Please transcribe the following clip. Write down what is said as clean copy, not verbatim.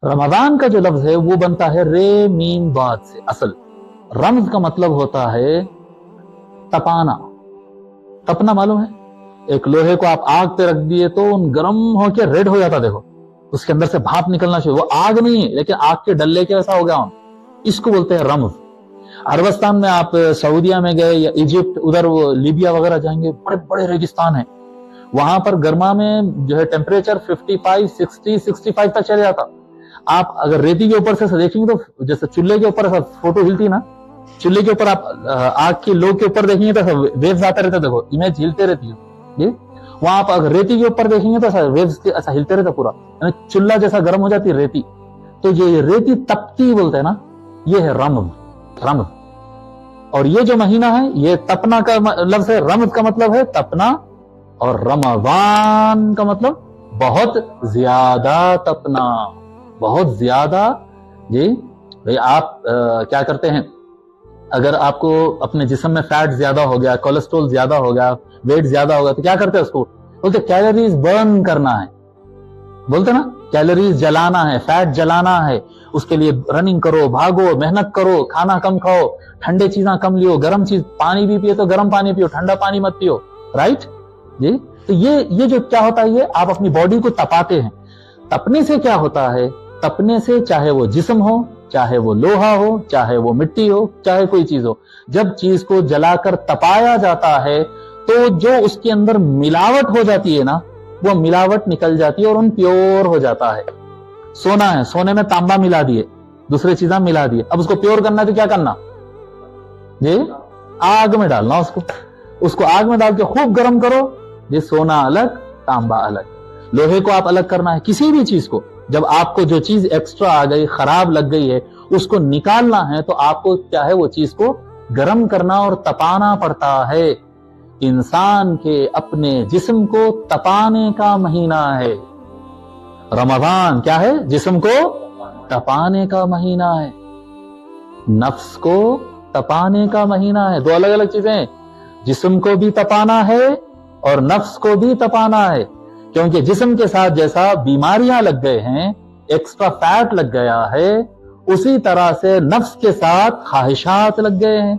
रमजान का जो लफ्ज है वो बनता है रे मीम बाद से। असल रमज का मतलब होता है तपाना। तपना मालूम है? एक लोहे को आप आग पे रख दिए तो गर्म होके रेड हो जाता, देखो उसके अंदर से भाप निकलना शुरू। वो आग नहीं है लेकिन आग के डल्ले के वैसा हो गया। इसको बोलते हैं रमज। अरबस्तान में आप सऊदिया में गए या इजिप्ट, उधर वो लीबिया वगैरह जाएंगे, बड़े बड़े रेगिस्तान है, वहां पर गर्मा में जो है टेम्परेचर 55, 60, 65 तक चले जाता। आप अगर रेती के ऊपर से देखेंगे तो जैसे चूल्हे के ऊपर फोटो हिलती ना, चूल्हे के ऊपर आप आग की लो के ऊपर देखेंगे तो वेव्स आते रहते, देखो इमेज हिलते रहती है। वहां आप अगर रेती के ऊपर देखेंगे तो वेव्स ऐसा हिलते रहता पूरा, चूल्हा जैसा गर्म हो जाती है रेती। तो ये रेती तपती बोलते हैं ना, ये है रमज। रमज। और ये जो महीना है ये तपना का लफ्ज है। रमज का मतलब है तपना, और रमजान का मतलब बहुत ज्यादा तपना, बहुत ज्यादा। जी भाई आप क्या करते हैं, अगर आपको अपने जिस्म में फैट ज्यादा हो गया, कोलेस्ट्रॉल ज्यादा हो गया, वेट ज्यादा हो गया, तो क्या करते हैं उसको बोलते कैलोरीज बर्न करना है, बोलते ना कैलोरीज जलाना है, फैट जलाना है। उसके लिए रनिंग करो, भागो, मेहनत करो, खाना कम खाओ, ठंडे चीजें कम लियो, गर्म चीज, पानी भी पिए तो गर्म पानी पियो, ठंडा पानी मत पियो। राइट जी। तो ये जो क्या होता है, ये आप अपनी बॉडी को तपाते हैं। तपने से क्या होता है, तपने से चाहे वो जिस्म हो, चाहे वो लोहा हो, चाहे वो मिट्टी हो, चाहे कोई चीज हो, जब चीज को जलाकर तपाया जाता है तो जो उसके अंदर मिलावट हो जाती है ना, वो मिलावट निकल जाती है और उन प्योर हो जाता है। सोना है, सोने में तांबा मिला दिए, दूसरे चीजें मिला दिए, अब उसको प्योर करना है तो क्या करना जी, आग में डालना उसको आग में डाल के खूब गर्म करो। ये सोना अलग, तांबा अलग। लोहे को आप अलग करना है, किसी भी चीज को जब आपको जो चीज एक्स्ट्रा आ गई, खराब लग गई है, उसको निकालना है तो आपको क्या है, वो चीज को गर्म करना और तपाना पड़ता है। इंसान के अपने जिस्म को तपाने का महीना है रमजान। क्या है? जिस्म को तपाने का महीना है, नफ्स को तपाने का महीना है। दो अलग अलग चीजें, जिस्म को भी तपाना है और नफ्स को भी तपाना है। क्योंकि जिस्म के साथ जैसा बीमारियां लग गए हैं, एक्स्ट्रा फैट लग गया है, उसी तरह से नफ्स के साथ ख्वाहिशात लग गए हैं।